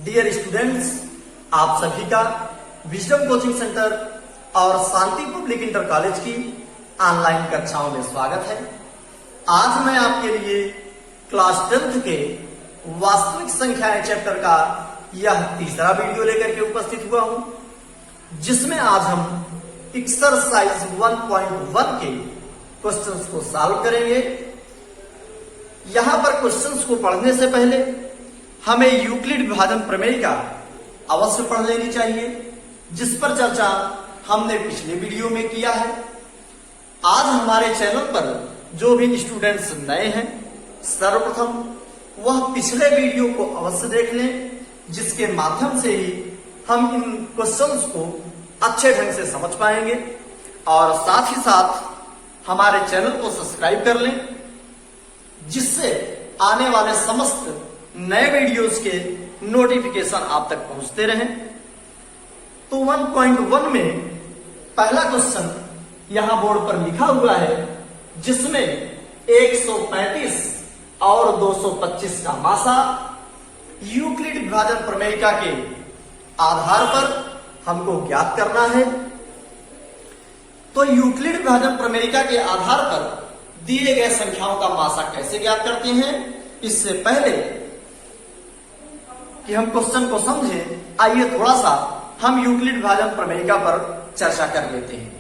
Dear students, आप सभी का विजडम कोचिंग सेंटर और शांति पब्लिक इंटर कॉलेज की ऑनलाइन कक्षाओं में स्वागत है। आज मैं आपके लिए क्लास 10th के वास्तविक संख्याएं चैप्टर का यह तीसरा वीडियो लेकर के उपस्थित हुआ हूं, जिसमें आज हम एक्सरसाइज 1.1 के क्वेश्चंस को सॉल्व करेंगे। यहां पर क्वेश्चंस को पढ़ने से पहले हमें यूक्लिड विभाजन प्रमेय का अवश्य पढ़ लेनी चाहिए, जिस पर चर्चा हमने पिछले वीडियो में किया है। आज हमारे चैनल पर जो भी स्टूडेंट्स नए हैं, सर्वप्रथम वह पिछले वीडियो को अवश्य देख लें, जिसके माध्यम से ही हम इन क्वेश्चंस को अच्छे ढंग से समझ पाएंगे। और साथ ही साथ हमारे चैनल को सब्सक्राइब कर लें, जिससे आने वाले समस्त नए वीडियोस के नोटिफिकेशन आप तक पहुंचते रहें। तो 1.1 में पहला क्वेश्चन यहां बोर्ड पर लिखा हुआ है, जिसमें 135 और 225 का मासा यूक्लिड विभाजन प्रमेयिका के आधार पर हमको ज्ञात करना है। तो यूक्लिड विभाजन प्रमेयिका के आधार पर दिए गए संख्याओं का मासा कैसे ज्ञात करते हैं, इससे पहले कि हम क्वेश्चन को समझें, आइए थोड़ा सा हम यूक्लिड विभाजन प्रमेयिका पर चर्चा कर लेते हैं।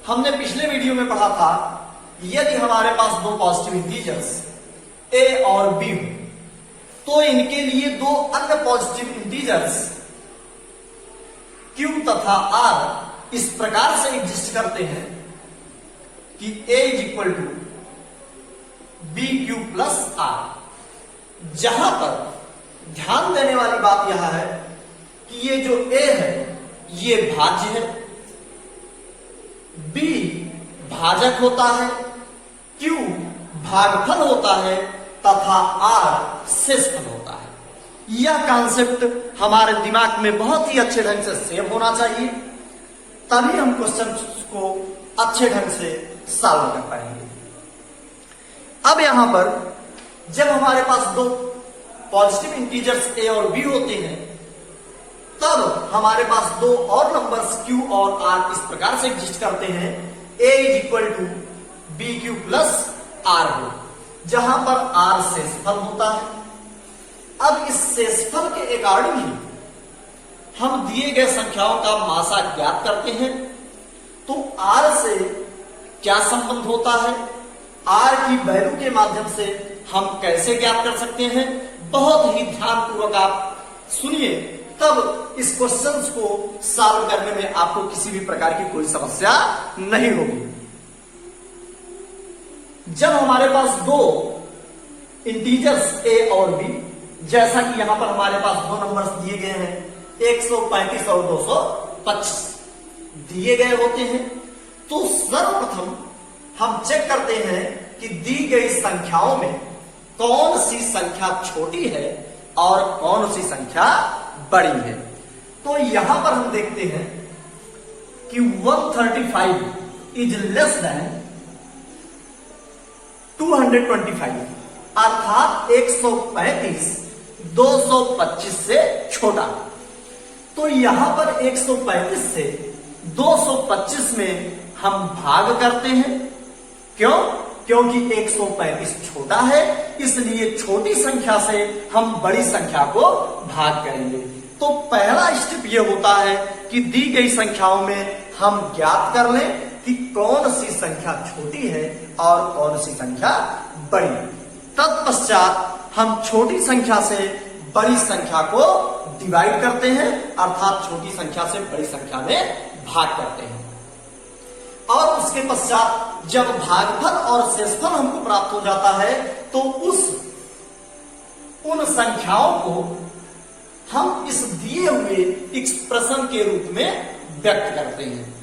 हमने पिछले वीडियो में पढ़ा था, यदि हमारे पास दो पॉजिटिव इंटीजर्स a और b हो, तो इनके लिए दो अन्य पॉजिटिव इंटीजर्स q तथा r इस प्रकार से एग्जिस्ट करते हैं कि a is equal to b q plus r. जहां पर ध्यान देने वाली बात यह है कि ये जो a है ये भाज्य है, b भाजक होता है, q भागफल होता है तथा r शेषफल होता है। यह कॉन्सेप्ट हमारे दिमाग में बहुत ही अच्छे ढंग से सेव होना चाहिए, तभी हम क्वेश्चन को अच्छे ढंग से सॉल्व कर पाएंगे। अब यहां पर जब हमारे पास दो पॉजिटिव इंटीजर्स a और b होते हैं, तब हमारे पास दो और नंबर्स q और r इस प्रकार से एग्जिस्ट करते हैं, a is equal to b q plus r हो, जहां पर r शेषफल होता है। अब इस शेषफल के अकॉर्डिंग ही हम दिए गए संख्याओं का मासा ज्ञात करते हैं। तो r से क्या संबंध होता है, r की वैल्यू के माध्यम से हम कैसे ज्ञात कर सकते हैं, बहुत ही ध्यानपूर्वक आप सुनिए, तब इस क्वेश्चंस को सॉल्व करने में आपको किसी भी प्रकार की कोई समस्या नहीं होगी। जब हमारे पास दो इंटीजर्स a और b, जैसा कि यहां पर हमारे पास दो नंबर्स दिए गए हैं, 135 और 225 दिए गए होते हैं, तो सर्वप्रथम हम चेक करते हैं कि दी गई संख्याओं में कौन सी संख्या छोटी है और कौन सी संख्या बड़ी है। तो यहां पर हम देखते हैं कि 135 इज लेस देन 225, अर्थात 135 225 से छोटा। तो यहां पर 135 से 225 में हम भाग करते हैं। क्यों? क्योंकि 135 छोटा है, इसलिए छोटी संख्या से हम बड़ी संख्या को भाग करेंगे। तो पहला स्टेप यह होता है कि दी गई संख्याओं में हम ज्ञात कर लें कि कौन सी संख्या छोटी है और कौन सी संख्या बड़ी। तत्पश्चात हम छोटी संख्या से बड़ी संख्या को डिवाइड करते हैं, अर्थात छोटी संख्या से बड़ी संख्या में भाग करते हैं। और उसके पश्चात जब भागफल और शेषफल हमको प्राप्त हो जाता है, तो उन संख्याओं को हम इस दिए हुए एक्सप्रेशन के रूप में व्यक्त करते हैं।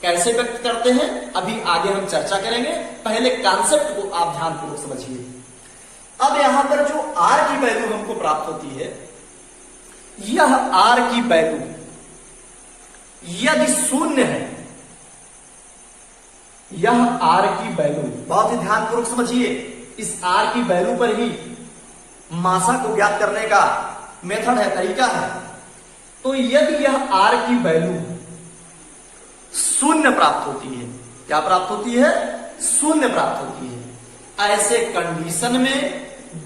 कैसे व्यक्त करते हैं, अभी आगे हम चर्चा करेंगे। पहले कॉन्सेप्ट को आप ध्यानपूर्वक समझिए। अब यहां पर जो r की वैल्यू हमको प्राप्त होती है, यह r की वैल्यू यदि शून्य है, यह r की वैल्यू, बहुत ही ध्यानपूर्वक समझिए, इस r की वैल्यू पर ही मासा को ज्ञात करने का मेथड है, तरीका है। तो यदि यह r की वैल्यू शून्य प्राप्त होती है, क्या प्राप्त होती है? शून्य प्राप्त होती है। ऐसे कंडीशन में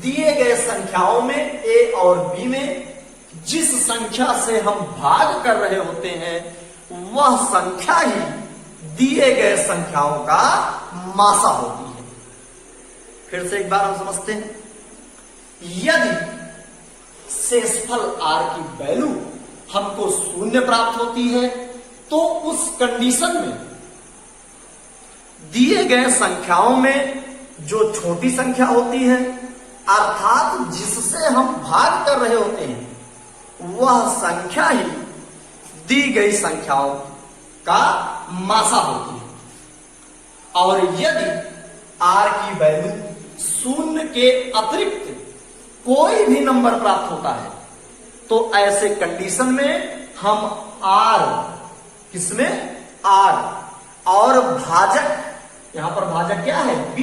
दिए गए संख्याओं में a और b में जिस संख्या से हम भाग कर रहे होते हैं वह संख्या ही दिए गए संख्याओं का मासा होती है। फिर से एक बार हम समझते हैं। यदि शेषफल r की वैल्यू हमको शून्य प्राप्त होती है तो उस कंडीशन में दिए गए संख्याओं में जो छोटी संख्या होती है अर्थात जिससे हम भाग कर रहे होते हैं वह संख्या ही दी गई संख्याओं का मासा होती है। और यदि r की वैल्यू शून्य के अतिरिक्त कोई भी नंबर प्राप्त होता है तो ऐसे कंडीशन में हम r, किसमें? r, और भाजक, यहां पर भाजक क्या है? b,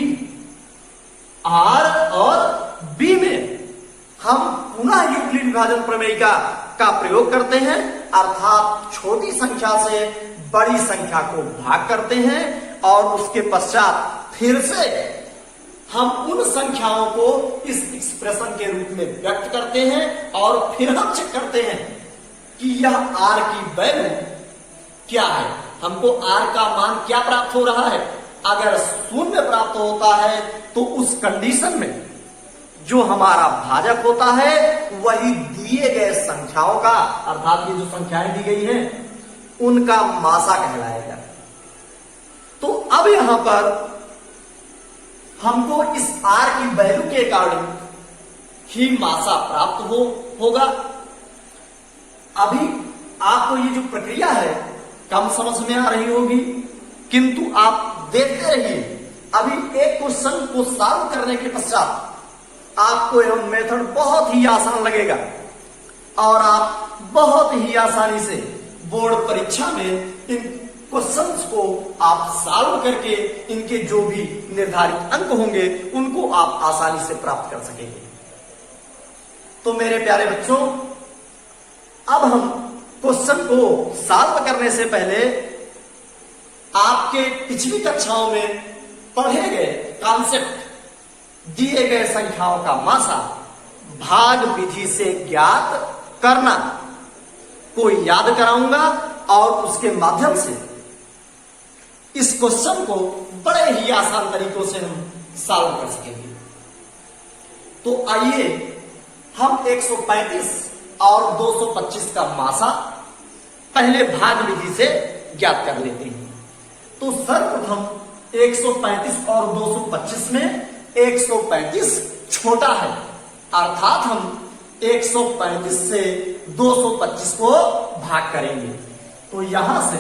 r और b में हम पुनः यूक्लिड विभाजन प्रमेय का प्रयोग करते हैं, अर्थात छोटी संख्या से बड़ी संख्या को भाग करते हैं और उसके पश्चात फिर से हम उन संख्याओं को इस एक्सप्रेशन के रूप में व्यक्त करते हैं और फिर हम चेक करते हैं कि यह r की वैल्यू क्या है, हमको r का मान क्या प्राप्त हो रहा है। अगर शून्य प्राप्त होता है तो उस कंडीशन में जो हमारा भाजक होता है वही दिए गए संख्याओं का, अर्थात ये जो संख्याएं दी गई हैं उनका मासा कहलाएगा। तो अब यहां पर हमको इस r की वैल्यू के अकॉर्डिंग ही मासा प्राप्त होगा। अभी आपको ये जो प्रक्रिया है कम समझ में आ रही होगी, किंतु आप देखते रहिए। अभी एक क्वेश्चन को सॉल्व करने के पश्चात आपको यह मेथड बहुत ही आसान लगेगा और आप बहुत ही आसानी से बोर्ड परीक्षा में इन क्वेश्चंस को आप सॉल्व करके इनके जो भी निर्धारित अंक होंगे उनको आप आसानी से प्राप्त कर सकेंगे। तो मेरे प्यारे बच्चों, अब हम क्वेश्चन को सॉल्व करने से पहले आपके पिछली कक्षाओं में पढ़े गए कॉन्सेप्ट, दिए गए संख्याओं का मासा भाग विधि से ज्ञात करना को याद कराऊंगा और उसके माध्यम से इस क्वेश्चन को बड़े ही आसान तरीकों से हम सॉल्व कर सकेंगे। तो आइए हम 135 और 225 का मासा पहले भाग विधि से ज्ञात कर लेते हैं। तो सर्वप्रथम 135 और 225 में 135 छोटा है, अर्थात हम 135 से 225 को भाग करेंगे। तो यहां से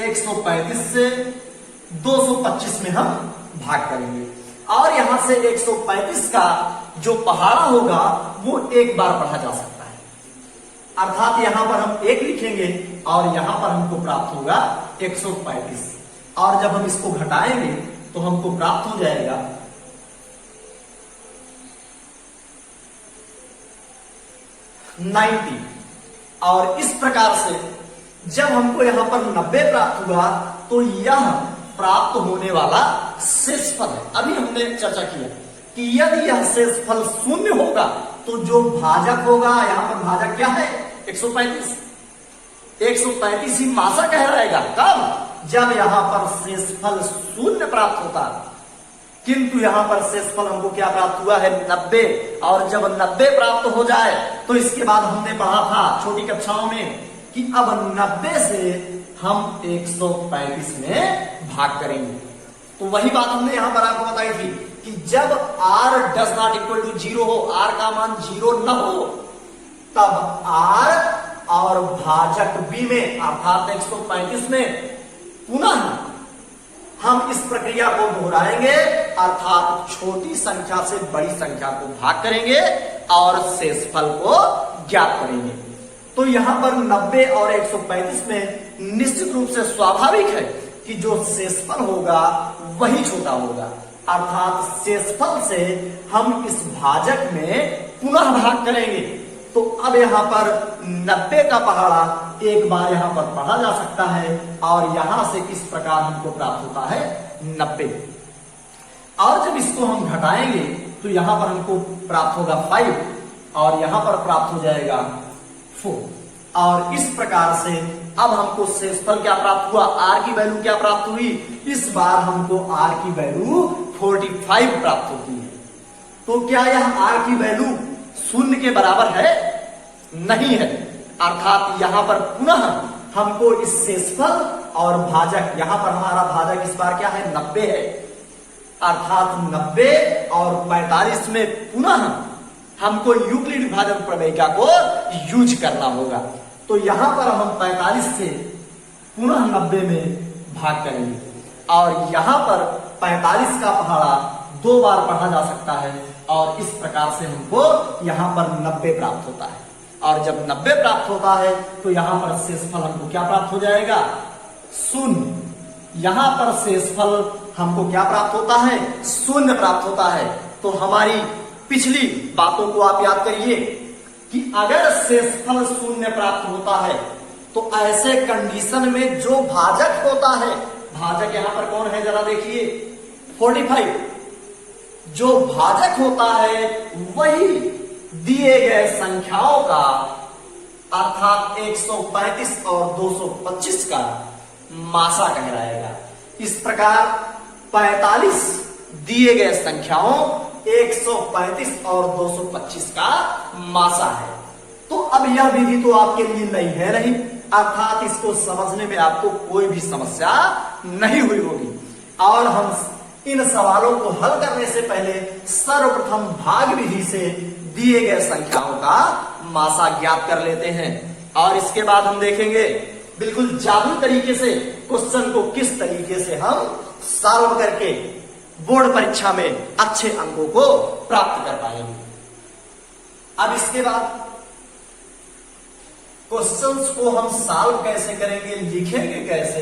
135 से 225 में हम भाग करेंगे और यहां से 135 का जो पहाड़ा होगा वो एक बार पढ़ा जा सकता है, अर्थात यहां पर हम 1 लिखेंगे और यहां पर हमको प्राप्त होगा 135 और जब हम इसको घटाएंगे तो हमको प्राप्त हो जाएगा 90। और इस प्रकार से जब हमको यहां पर 90 प्राप्त हुआ तो यह प्राप्त होने वाला शेषफल है। अभी हमने चर्चा किया कि यदि यह शेषफल शून्य होगा तो जो भाजक होगा, यहां पर भाजक क्या है? 135। 135 ही मासा कहलाएगा। कब? जब यहां पर शेषफल शून्य प्राप्त होता, किंतु यहां पर शेषफल हमको क्या प्राप्त हुआ है? 90। और जब 90 प्राप्त हो जाए तो इसके बाद हमने पढ़ा था छोटी कक्षाओं में कि अब 90 से हम 135 में भाग करेंगे। तो वही बात हमने यहां पर आपको बताई थी कि जब r does not equal to 0 हो, r का मान 0 न हो, तब r और भाजक b में अर्थात 135 में पुनः हम इस प्रक्रिया को दोहराएंगे, अर्थात छोटी संख्या से बड़ी संख्या को भाग करेंगे और शेषफल को ज्ञात करेंगे। तो यहां पर 90 और 135 में निश्चित रूप से स्वाभाविक है कि जो शेषफल होगा वही छोटा होगा, अर्थात शेषफल से हम इस भाजक में पुनः भाग करेंगे तो अब यहाँ पर 90 का पहाड़ा एक बार यहाँ पर पढ़ा जा सकता है और यहां से इस प्रकार हमको प्राप्त होता है 90। और जब इसको हम घटाएंगे तो यहां पर हमको प्राप्त होगा 5 और यहां पर प्राप्त हो जाएगा 4। और इस प्रकार से अब हमको शेषफल क्या प्राप्त हुआ, आर की वैल्यू क्या प्राप्त हुई, इस बार हमको आर की वैल्यू 45 प्राप्त होती है। तो क्या यह आर की वैल्यू 0 के बराबर है? नहीं है। अर्थात यहां पर पुनः हमको इस शेषफल और भाजक, यहां पर हमारा भाजक इस बार क्या है, 90 है। अर्थात 90 और 45 में पुनः हमको यूक्लिड विभाजन प्रमेयिका को यूज करना होगा। तो यहां पर हम 45 से पुनः 90 में भाग करेंगे और यहां पर 45 का पहाड़ा 2 बार पढ़ा जा सकता है और इस प्रकार से हमको यहां पर 90 प्राप्त होता है। और जब 90 प्राप्त होता है तो यहां पर शेषफल हमको क्या प्राप्त हो जाएगा, 0। यहां पर शेषफल हमको क्या प्राप्त होता है, 0 प्राप्त होता है। तो हमारी पिछली बातों को आप याद करिए कि अगर शेषफल 0 प्राप्त होता है तो ऐसे कंडीशन में जो भाजक होता है, भाजक यहां पर कौन है जरा देखिए, 45, जो भाजक होता है वही दिए गए संख्याओं का अर्थात 135 और 225 का मासा कहलाएगा। इस प्रकार 45 दिए गए संख्याओं 135 और 225 का मासा है। तो अब यह विधि तो आपके लिए नई है नहीं, अर्थात इसको समझने में आपको कोई भी समस्या नहीं हुई होगी। और हम इन सवालों को हल करने से पहले सर्वप्रथम भाग विधि से दिए गए संख्याओं का मासा ज्ञात कर लेते हैं और इसके बाद हम देखेंगे बिल्कुल जादू तरीके से क्वेश्चन को किस तरीके से हम सॉल्व करके बोर्ड परीक्षा में अच्छे अंकों को प्राप्त कर पाएंगे। अब इसके बाद क्वेश्चंस को हम सॉल्व कैसे करेंगे, लिखेंगे कैसे,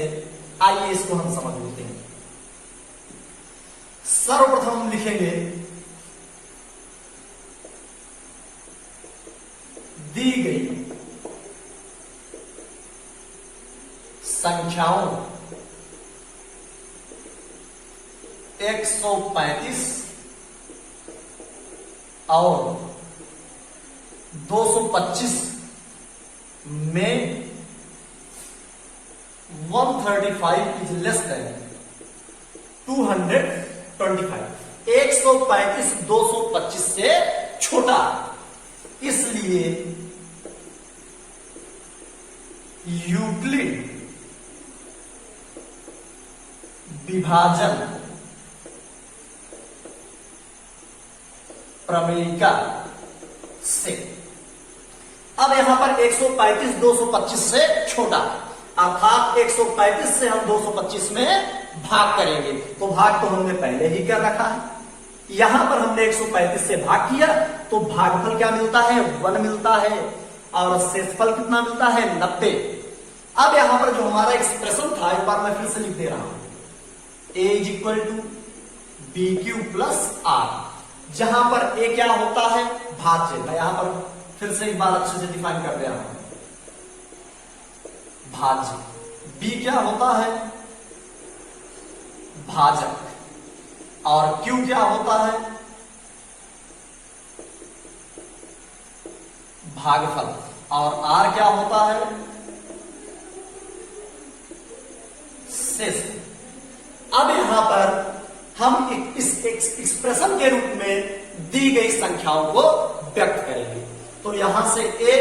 आइए इसको हम समझ लेते हैं। सर्वप्रथम हम लिखेंगे दी गई संख्याओं 135 और 225 में 135 इज लेस देन 225। 135 225 से छोटा, इसलिए यूक्लिड विभाजन प्रमेयिका से, अब यहां पर 135 225 से छोटा अर्थात 135 से हम 225 में भाग करेंगे। तो भाग तो हमने पहले ही कर रखा है, यहां पर हमने 135 से भाग किया तो भागफल क्या मिलता है, 1 मिलता है और शेषफल कितना मिलता है, 90। अब यहां पर जो हमारा एक्सप्रेशन था एक बार मैं फिर से लिख दे रहा हूं, a is equal to b q plus r, जहां पर a क्या होता है, भाज्य। मैं यहां पर फिर से एक बार अच्छे से डिफाइन कर दे रहा हूं, भाज्य। b क्या होता है, भाजक। और q क्या होता है, भागफल। और r क्या होता है, शेष। अब यहां पर हम इस एक्सप्रेशन के रूप में दी गई संख्याओं को व्यक्त करेंगे। तो यहां से a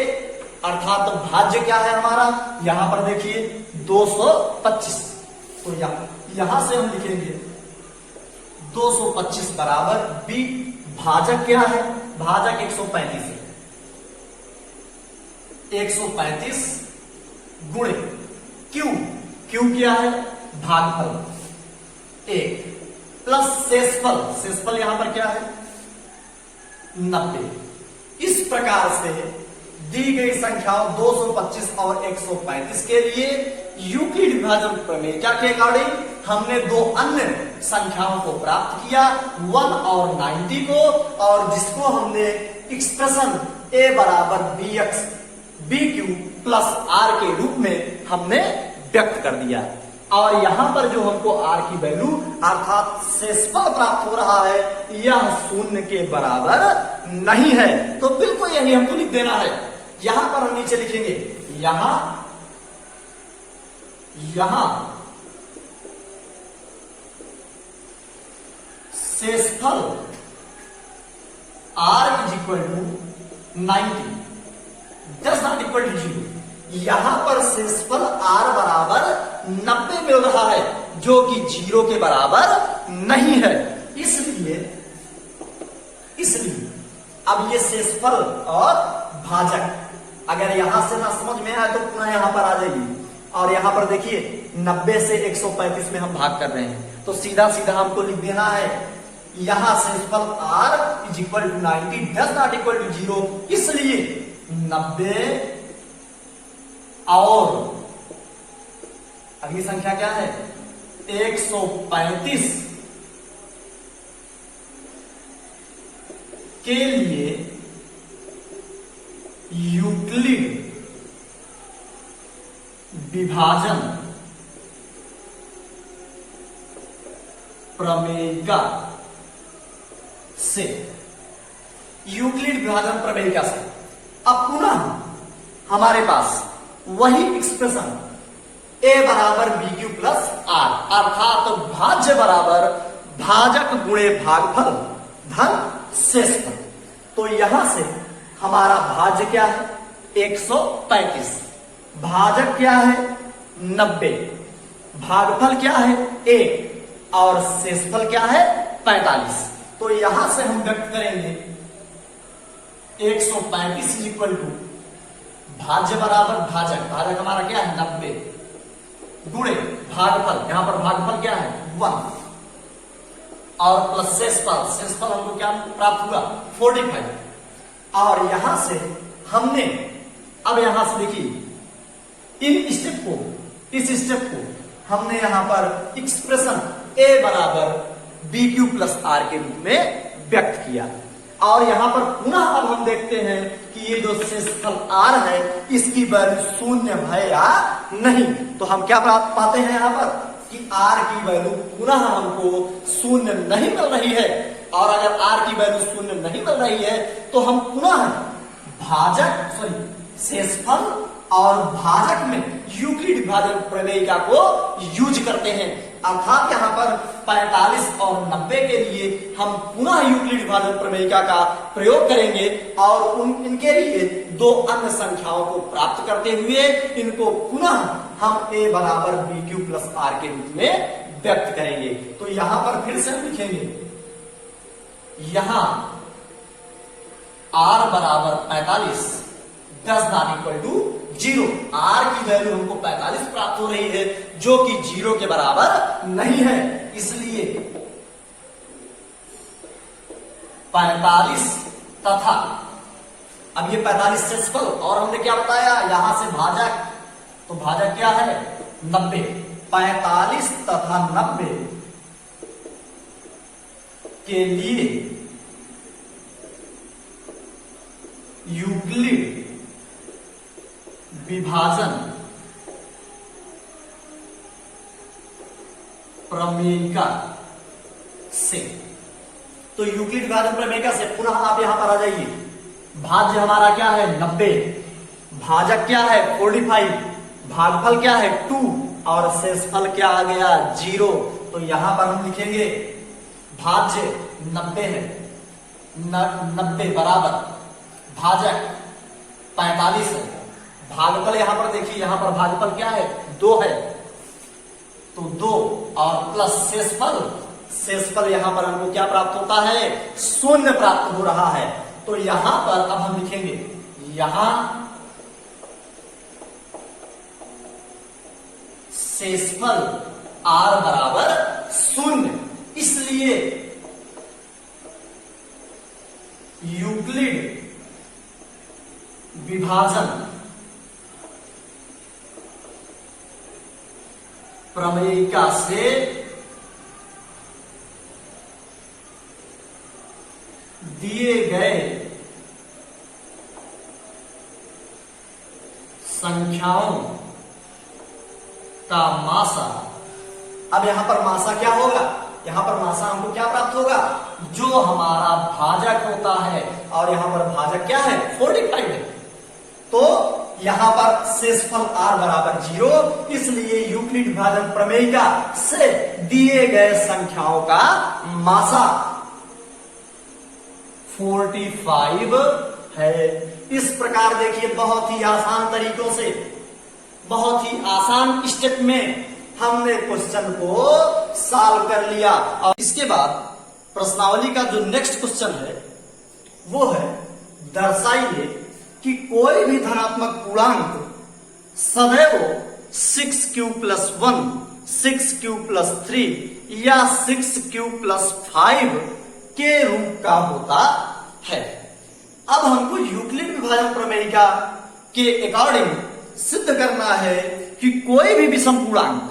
अर्थात भाज्य क्या है हमारा, यहां पर देखिए 225। तो यहां से हम लिखेंगे 225 बराबर b, भाजक क्या है, भाजक 135 है, 135 गुणे q, q क्या है, भागफल 1 प्लस शेषफल, शेषफल यहां पर क्या है, 90। इस प्रकार से दी गई संख्याओं 225 और 135 के लिए यूक्लिड विभाजन प्रमेय के अकॉर्डिंग हमने दो अन्य संख्याओं को प्राप्त किया, 1 और 90 को, और जिसको हमने एक्सप्रेशन a बराबर bq प्लस r के रूप में हमने व्यक्त कर दिया। और यहां पर जो हमको r की वैल्यू अर्थात शेषफल प्राप्त हो रहा है, यह शून्य के बराबर नहीं है। तो बिल्कुल यही हमको लिख देना है। यहां पर हम नीचे लिखेंगे, यहां शेषफल r is equal to 90 does not equal to 0। यहां पर शेषफल r बराबर 90 मिल रहा है, जो कि 0 के बराबर नहीं है। इसलिए अब ये शेषफल और भाजक अगर यहां से ना समझ में आए तो पुनः यहां पर आ जाएगी। और यहां पर देखिए 90 से 135 में हम भाग कर रहे हैं, तो सीधा सीधा हमको लिख देना है, यहां शेषफल r is equal to 90 does not equal to 0। इसलिए 90 और अगली संख्या क्या है 135 के लिए यूक्लिड विभाजन प्रमेयिका से, यूक्लिड विभाजन प्रमेयिका से अब पुनः हमारे पास वही एक्सप्रेशन a बराबर bq प्लस r अर्थात भाज्य बराबर भाजक गुणे भागफल धन शेषफल। तो यहां से हमारा भाज्य क्या है 135, भाजक क्या है 90, भागफल क्या है 1 और शेषफल क्या है 45। तो यहां से हम व्यक्त करेंगे 135 इज इक्वल टू भाज्य बराबर भाजक, भाजक हमारा क्या है 90 गुणे भागफल, यहां पर भागफल क्या है 1 और प्लस शेषफल, शेषफल हमको क्या प्राप्त हुआ 45। और यहां से हमने अब यहां से देखिए इस स्टेप को हमने यहां पर एक्सप्रेशन a बराबर bq प्लस r के रूप में व्यक्त किया। और यहां पर पुनः अब हम देखते हैं कि ये जो शेषफल r है इसकी वैल्यू शून्य है या नहीं। तो हम क्या प्राप्त पाते हैं यहां पर कि r की वैल्यू पुनः हमको शून्य नहीं मिल रही है। और अगर r की वैल्यू शून्य नहीं मिल रही है तो हम पुनः शेषफल और भाजक में यूक्लिड विभाजन प्रमेयिका को यूज करते हैं। अर्थात यहां पर 45 और 90 के लिए हम पुनः यूक्लिड विभाजन प्रमेयिका का प्रयोग करेंगे और इनके लिए दो अन्य संख्याओं को प्राप्त करते हुए इनको पुनः हम a बराबर bq प्लस r के रूप में व्यक्त करेंगे। तो यहां पर फिर से हम लिखेंगे, यहां r बराबर 45 does not equal to 0। r की वैल्यू हमको 45 प्राप्त हो रही है जो कि 0 के बराबर नहीं है। इसलिए 45 तथा अब ये 45 शेषफल और हमने क्या बताया यहां से भाजक, तो भाजक क्या है 90, 45 तथा 90 के लिए यूक्लिड विभाजन प्रमेयिका से, तो यूक्लिड विभाजन प्रमेयिका से पुनः आप यहां पर आ जाइए। भाज्य हमारा क्या है 90, भाजक क्या है 45, भागफल क्या है 2 और शेषफल क्या आ गया 0। तो यहां पर हम लिखेंगे भाज्य 90 है, 90 बराबर भाजक 45 है, भागफल यहां पर देखिए, यहां पर भागफल क्या है 2 है, तो 2 और प्लस शेषफल, शेषफल यहां पर हमको क्या प्राप्त होता है 0 प्राप्त हो रहा है। तो यहां पर अब हम लिखेंगे यहां शेषफल r बराबर 0। इसलिए यूक्लिड विभाजन प्रमेयिका से दिए गए संख्याओं का मासा। अब यहां पर मासा क्या होगा? यहां पर मासा हमको क्या प्राप्त होगा? जो हमारा भाजक होता है, और यहां पर भाजक क्या है? 45 है। तो यहां पर शेषफल r बराबर 0, इसलिए यूक्लिड विभाजन प्रमेयिका से दिए गए संख्याओं का मासा 45 है। इस प्रकार देखिए, बहुत ही आसान तरीकों से, बहुत ही आसान स्टेप में हमने क्वेश्चन को सॉल्व कर लिया। और इसके बाद प्रश्नावली का जो नेक्स्ट क्वेश्चन है वो है, दर्शाइए कि कोई भी धनात्मक पूर्णांक सदैव 6q+1, 6q+3 या 6q+5 के रूप का होता है। अब हमको यूक्लिड विभाजन प्रमेयिका के अकॉर्डिंग सिद्ध करना है कि कोई भी विषम पूर्णांक,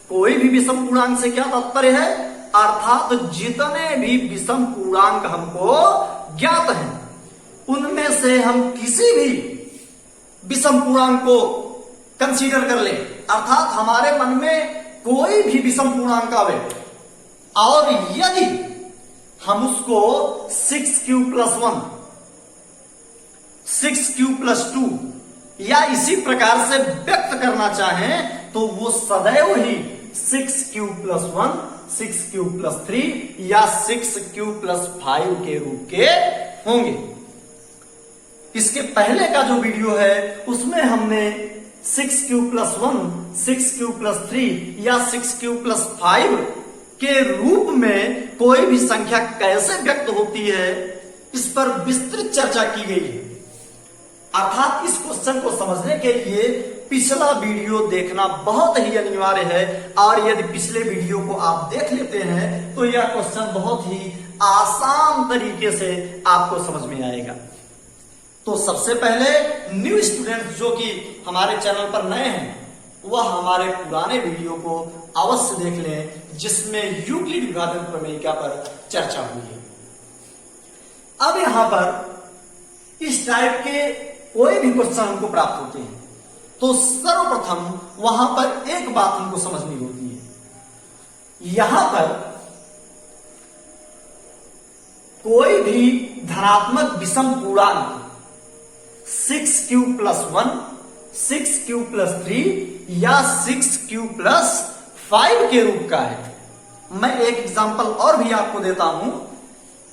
कोई भी विषम पूर्णांक से क्या तात्पर्य है? अर्थात जितने भी विषम पूर्णांक हमको ज्ञात हैं, उनमें से हम किसी भी विषम पूर्णांक को कंसीडर कर लें, अर्थात हमारे मन में कोई भी विषम पूर्णांक आवे, और यदि हम उसको 6q+1, 6q+2 या इसी प्रकार से व्यक्त करना चाहें, तो वो सदैव ही 6q+1, 6q+3 या 6q+5 के रूप के होंगे। इसके पहले का जो वीडियो है उसमें हमने 6q+1, 6q+3 या 6q+5 के रूप में कोई भी संख्या कैसे व्यक्त होती है, इस पर विस्तृत चर्चा की गई है। अर्थात इस क्वेश्चन को समझने के लिए पिछला वीडियो देखना बहुत ही अनिवार्य है, और यदि पिछले वीडियो को आप देख लेते हैं तो यह क्वेश्चन बहुत ही आसान तरीके से आपको समझ में आएगा। तो सबसे पहले न्यू स्टूडेंट्स जो कि हमारे चैनल पर नए हैं, वह हमारे पुराने वीडियो को अवश्य देख लें, जिसमें यूक्लिड विभाजन प्रमेयिका पर चर्चा हुई है। अब यहां पर इस टाइप के कोई भी क्वेश्चन हमको प्राप्त होते हैं, तो सर्वप्रथम वहां पर एक बात हमको समझनी होती है। यहां पर कोई भी धनात्मक विषम पूर्णांक 6q+1, 6q+3 या 6q+5 के रूप का है। मैं एक एग्जांपल और भी आपको देता हूं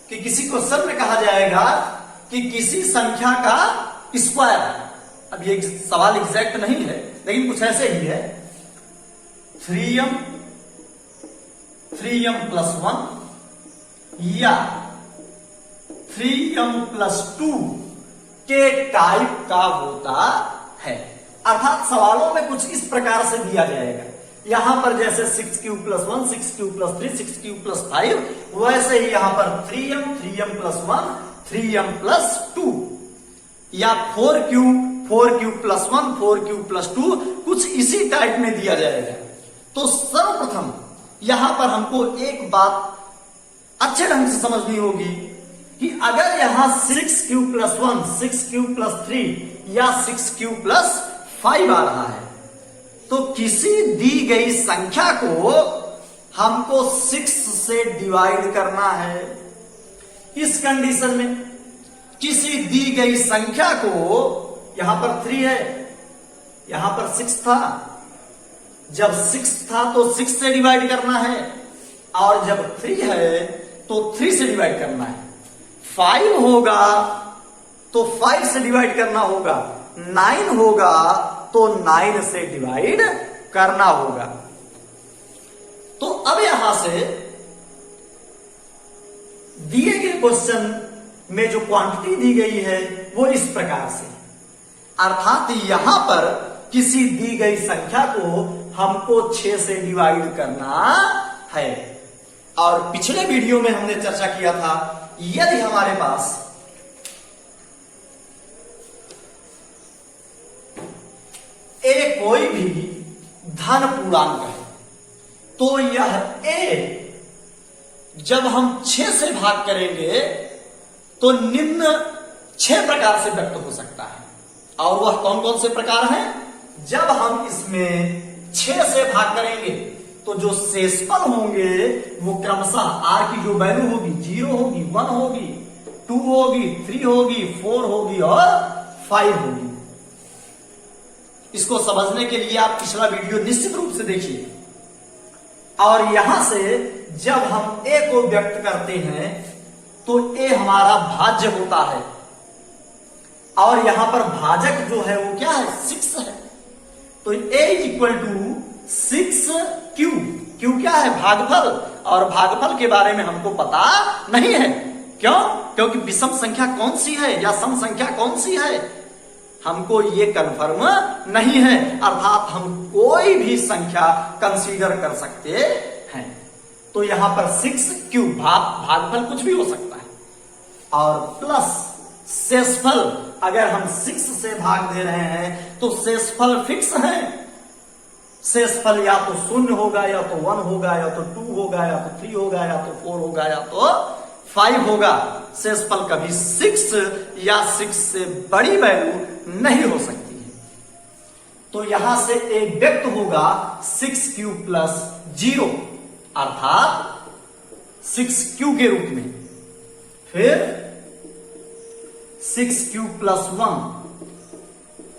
कि किसी क्वेश्चन में कहा जाएगा कि किसी संख्या का स्क्वायर, अब ये सवाल एग्जैक्ट नहीं है लेकिन कुछ ऐसे ही है, 3m+1 या 3m+2 के टाइप का होता है। अर्थात सवालों में कुछ इस प्रकार से दिया जाएगा, यहां पर जैसे 6q+1, 6q+3, 6q+5, वैसे ही यहां पर 3m, 3m+1, 3m+2 या 4q, 4q+1, 4q+2, कुछ इसी टाइप में दिया जाएगा। तो सर्वप्रथम यहां पर हमको एक बात अच्छे ढंग से समझनी होगी कि अगर यहां 6q+1, 6q+3 या 6q+5 आ रहा है, तो किसी दी गई संख्या को हमको 6 से डिवाइड करना है। इस कंडीशन में किसी दी गई संख्या को, यहां पर 3 है, यहां पर 6 था, जब 6 था तो 6 से डिवाइड करना है, और जब 3 है तो 3 से डिवाइड करना है। 5 होगा तो 5 से डिवाइड करना होगा, 9 होगा तो 9 से डिवाइड करना होगा। तो अब यहां से दिए गए क्वेश्चन में जो क्वांटिटी दी गई है वो इस प्रकार से, अर्थात यहां पर किसी दी गई संख्या को हमको 6 से डिवाइड करना है। और पिछले वीडियो में हमने चर्चा किया था, यदि हमारे पास कोई भी धन पूर्णांक है, तो यह a जब हम 6 से भाग करेंगे तो निम्न 6 प्रकार से व्यक्त हो सकता है। और वह कौन कौन से प्रकार हैं? जब हम इसमें 6 से भाग करेंगे तो जो शेषफल होंगे वो क्रमशः r की जो वैल्यू होगी 0 होगी, 1 होगी, 2 होगी, 3 होगी, 4 होगी और 5 होगी। इसको समझने के लिए आप पिछला वीडियो निश्चित रूप से देखिए। और यहां से जब हम a को व्यक्त करते हैं तो a हमारा भाज्य होता है और यहां पर भाजक जो है वो क्या है? 6 है। तो a equal to 6q। q क्या है? भागफल। और भागफल के बारे में हमको पता नहीं है। क्यों? क्योंकि विषम संख्या कौन सी है या सम संख्या कौन सी है हमको ये कंफर्म नहीं है। अर्थात हम कोई भी संख्या कंसीडर कर सकते हैं। तो यहां पर 6q भागफल कुछ भी हो सकता है और प्लस शेषफल। अगर हम 6 से भाग दे रहे हैं तो शेषफल फिक्स है। शेषफल या तो 0 होगा, या तो 1 होगा, या तो 2 होगा, या तो 3 होगा, या तो 4 होगा, या तो 5 होगा। शेषफल कभी 6 या 6 से बड़ी वैल्यू नहीं हो सकती है। तो यहां से एक व्यक्त होगा 6q प्लस 0 अर्थात 6q के रूप में। फिर 6q plus 1,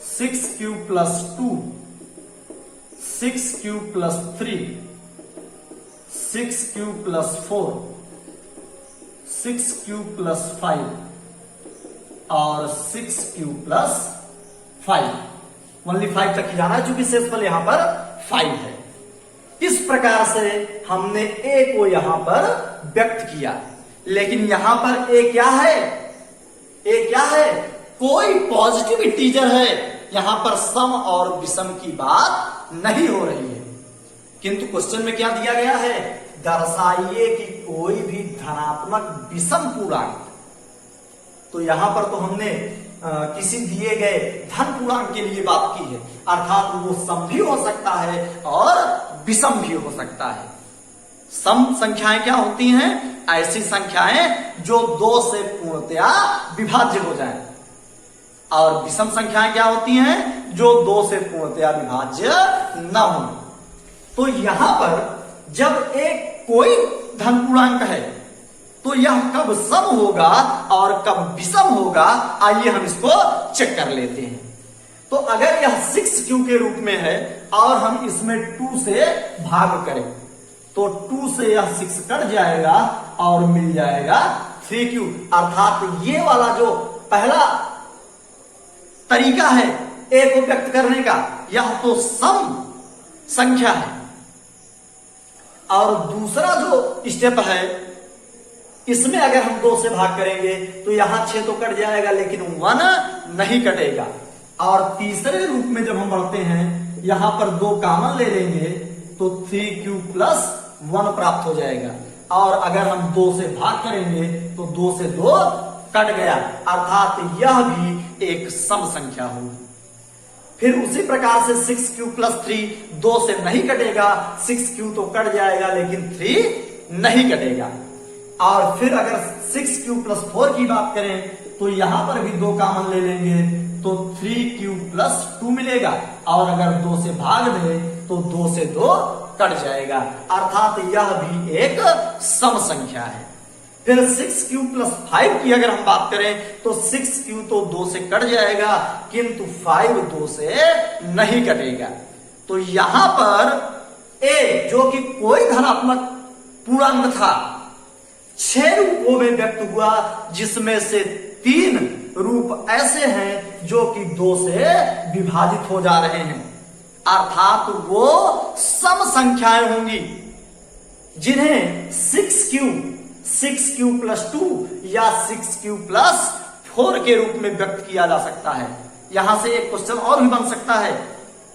6q plus 2, 6q plus 3, 6q plus 4, 6q plus 5 और 6q प्लस 5। ओनली 5 तक ही जाना है चूंकि शेषफल यहां पर 5 है। इस प्रकार से हमने a को यहां पर व्यक्त किया। लेकिन यहां पर a क्या है? a क्या है? कोई पॉजिटिव इंटीजर है। यहां पर सम और विषम की बात नहीं हो रही है। किंतु क्वेश्चन में क्या दिया गया है? दर्शाइए कि कोई भी धनात्मक विषम पूर्णांक। तो यहां पर तो हमने किसी दिए गए धन पूर्णांक के लिए बात की है। अर्थात वो सम भी हो सकता है और विषम भी हो सकता है। सम संख्याएं क्या होती हैं? ऐसी संख्याएं जो 2 से पूर्णतया विभाज्य हो जाए। और विषम संख्याएं क्या होती हैं? जो 2 से पूर्णतया विभाज्य न हो। तो यहां पर जब एक कोई धन पूर्णांक है तो यह कब सम होगा और कब विषम होगा, आइए हम इसको चेक कर लेते हैं। तो अगर यह 6q के रूप में है और हम इसमें 2 से भाग करें तो 2 से यह 6 कट जाएगा और मिल जाएगा 3q। अर्थात ये वाला जो पहला तरीका है a को व्यक्त करने का, यह तो सम संख्या है। और दूसरा जो स्टेप है इसमें अगर हम 2 से भाग करेंगे तो यहां 6 तो कट जाएगा लेकिन 1 नहीं कटेगा। और तीसरे रूप में जब हम बढ़ते हैं यहां पर 2 कॉमन ले लेंगे तो 3q प्लस 1 प्राप्त हो जाएगा। और अगर हम 2 से भाग करेंगे तो 2 से 2 कट गया। अर्थात यह भी एक सम संख्या होगी। फिर उसी प्रकार से 6q प्लस 3 2 से नहीं कटेगा। 6q तो कट जाएगा लेकिन 3 नहीं कटेगा। और फिर अगर 6q प्लस 4 की बात करें तो यहां पर भी 2 कॉमन ले लेंगे तो 3q प्लस 2 मिलेगा। और अगर 2 से भाग दें तो 2 से 2 कट जाएगा। अर्थात यह भी एक सम संख्या है। फिर 6q प्लस 5 की अगर हम बात करें तो 6q तो 2 से कट जाएगा किंतु 5 2 से नहीं कटेगा। तो यहां पर a जो कि कोई धनात्मक पूर्णांक था 6 रूपों में व्यक्त हुआ, जिसमें से 3 रूप ऐसे हैं जो कि 2 से विभाजित हो जा रहे हैं। अर्थात वो सम संख्याएं होंगी जिन्हें 6q प्लस 2 या 6q प्लस 4 के रूप में व्यक्त किया जा सकता है। यहां से एक क्वेश्चन और भी बन सकता है।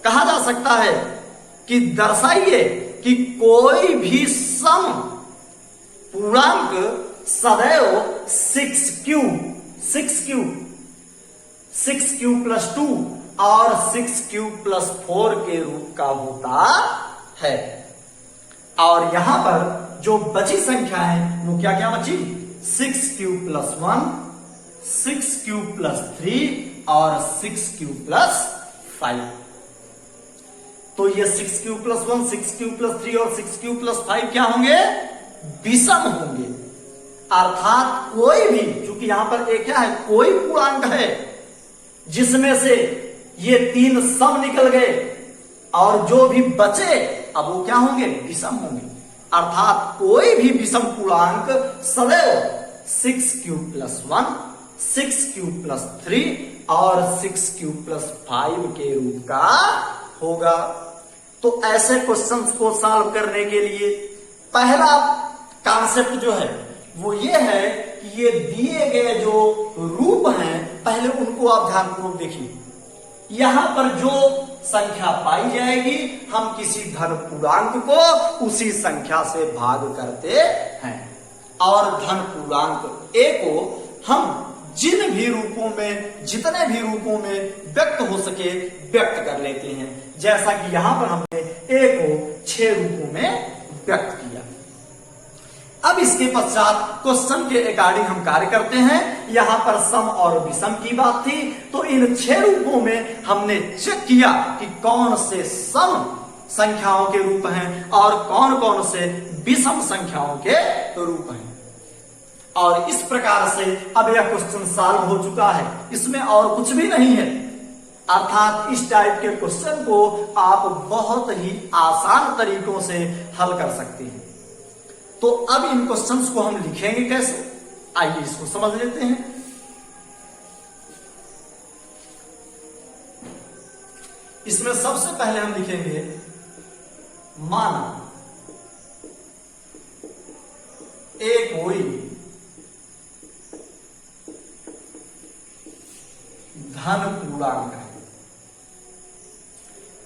कहा जा सकता है कि दर्शाइए कि कोई भी सम पूर्णांक सदैव 6q प्लस 2 और 6q प्लस 4 के रूप का होता है। और यहां पर जो बची संख्या है वो क्या क्या बची, 6 क्यूब प्लस 1, 6 क्यूब प्लस 3 और 6 क्यूब प्लस 5। तो ये 6 क्यूब प्लस 1, 6 क्यूब प्लस 3 और 6 क्यूब प्लस 5 क्या होंगे, विषम होंगे। अर्थात कोई भी, क्योंकि यहां पर एक क्या है, कोई पूर्णांक है जिसमें से ये 3 सम निकल गए और जो भी बचे अब वो क्या होंगे, विषम होंगे। अर्थात कोई भी विषम पूर्णांक सदैव 6 क्यूब प्लस 1, 6 क्यूब प्लस 3 और 6 क्यूब प्लस 5 के रूप का होगा। तो ऐसे क्वेश्चंस को सॉल्व करने के लिए पहला कॉन्सेप्ट जो है वो ये है कि ये दिए गए जो रूप हैं पहले उनको आप ध्यानपूर्वक देखिए। यहां पर जो संख्या पाई जाएगी हम किसी धन पूर्णांक को उसी संख्या से भाग करते हैं और धन पूर्णांक a को हम जिन भी रूपों में, जितने भी रूपों में व्यक्त हो सके व्यक्त कर लेते हैं। जैसा कि यहां पर हमने a को 6 रूपों में व्यक्त किया। अब इसके पश्चात क्वेश्चन के अकॉर्डिंग हम कार्य करते हैं। यहां पर सम और विषम की बात थी, तो इन 6 रूपों में हमने चेक किया कि कौन से सम संख्याओं के रूप हैं और कौन कौन से विषम संख्याओं के रूप हैं। और इस प्रकार से अब यह क्वेश्चन सॉल्व हो चुका है, इसमें और कुछ भी नहीं है। अर्थात इस टाइप के क्वेश्चन को आप बहुत ही आसान तरीकों से हल कर सकते हैं। तो अब इन क्वेश्चंस को हम लिखेंगे कैसे, आइए इसको समझ लेते हैं। इसमें सबसे पहले हम लिखेंगे माना ए कोई धन पूर्णांक है,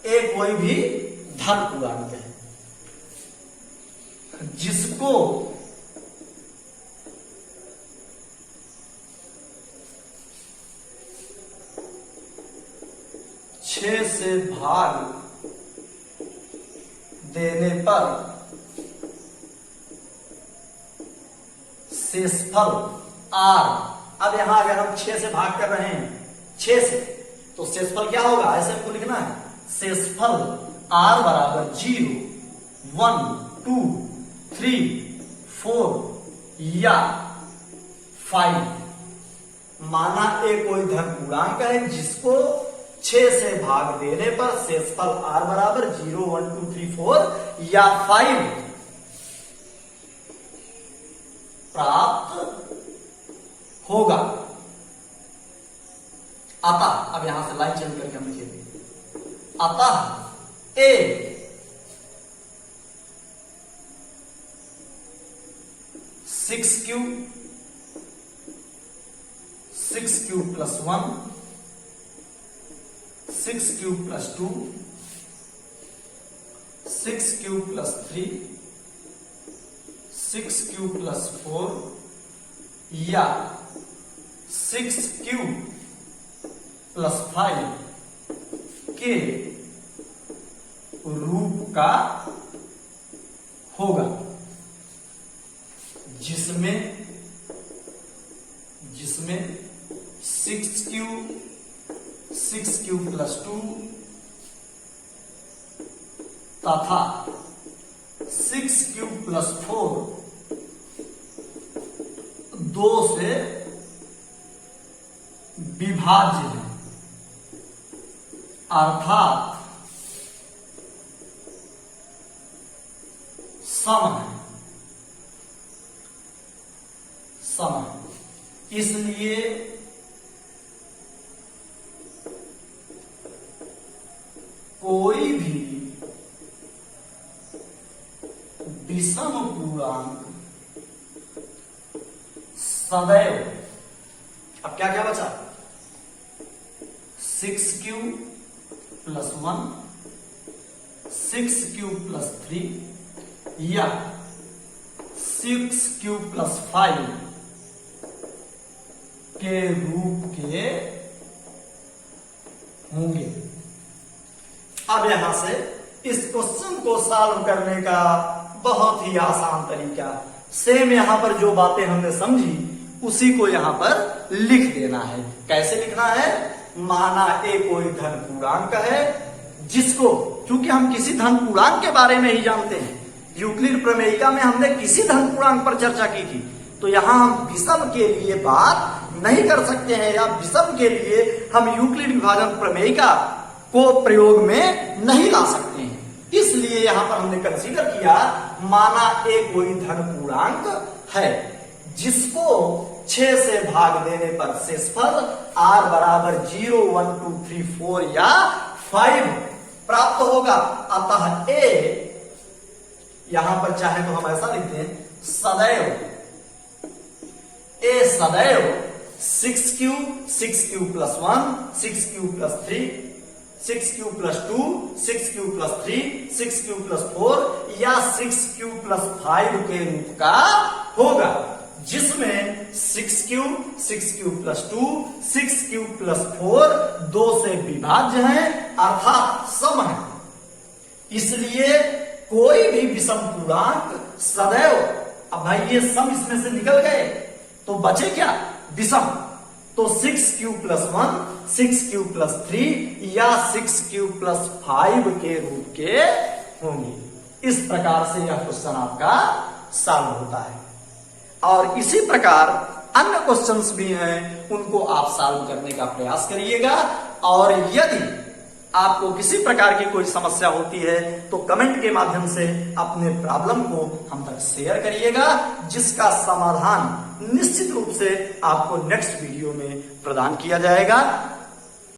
ए कोई भी धन पूर्णांक है जिसको छह से भाग देने पर शेषफल आर। अब यहां अगर हम 6 से भाग कर रहे हैं, 6 से, तो शेषफल क्या होगा, ऐसे हमको लिखना है, शेषफल आर बराबर 0, 1, 2, 3, 4 या 5। माना ए कोई धन पूर्णांक है जिसको 6 से भाग देने पर शेषफल आर बराबर 0, 1, 2, 3, 4 या 5 प्राप्त होगा। अतः अब यहां से लाइन चेंज करके हम लिखेंगे, अतः a six cube plus 1, 6 cube plus 2, 6 cube plus 3, 6 cube plus 4 या 6 क्यूब प्लस 5 के रूप का होगा, जिसमें 6 क्यूब प्लस 2 तथा 6 क्यूब प्लस 4 2 से विभाज्य है, अर्थात सम है। इसलिए कोई भी विषम पूर्णांक सदैव, अब क्या क्या बचा, 6 क्यूब प्लस 1, 6 क्यूब प्लस 3 या 6 क्यूब प्लस 5 के रूप के होंगे। अब यहां से इस क्वेश्चन को सॉल्व करने का बहुत ही आसान तरीका। सेम यहाँ पर जो बातें हमने समझी उसी को यहाँ पर लिख देना है। कैसे लिखना है? माना ए कोई धन पूर्णांक है जिसको, क्योंकि हम किसी धन पूर्णांक के बारे में ही जानते हैं, यूक्लिड प्रमेयिका में हमने किसी धन पूर्णांक पर चर्चा की थी, तो यहाँ हम विषम के लिए बात नहीं कर सकते हैं, या विषम के लिए हम यूक्लिड विभाजन प्रमेयिका को प्रयोग में नहीं ला सकते हैं। इसलिए यहां पर हमने कंसीडर किया, माना ए कोई धन पूर्णांक है जिसको 6 से भाग देने पर शेषफल r बराबर 0, 1, 2, 3, 4 या 5 प्राप्त होगा। अतः ए, यहां पर चाहे तो हम ऐसा लिखते हैं, सदैव 6 cube plus 1, 6 cube plus 3, 6 cube plus 2, 6 cube plus 3, 6 cube plus 4 या 6 क्यूब प्लस 5 के रूप का होगा, जिसमें 6 क्यूब प्लस 2, 6 क्यूब प्लस 4 2 से विभाज्य है, अर्थात सम है। इसलिए कोई भी विषम पूर्णांक सदैव, अब भाई ये सम इसमें से निकल गए तो बचे क्या? विषम। तो 6 क्यूब प्लस 1, 6 क्यूब प्लस 3 या 6 क्यूब प्लस 5 के रूप के होंगे। इस प्रकार से यह क्वेश्चन आपका सॉल्व होता है। और इसी प्रकार अन्य क्वेश्चंस भी हैं, उनको आप सॉल्व करने का प्रयास करिएगा। और यदि आपको किसी प्रकार की कोई समस्या होती है तो कमेंट के माध्यम से अपने प्रॉब्लम को हम तक शेयर करिएगा, जिसका समाधान निश्चित रूप से आपको नेक्स्ट वीडियो में प्रदान किया जाएगा।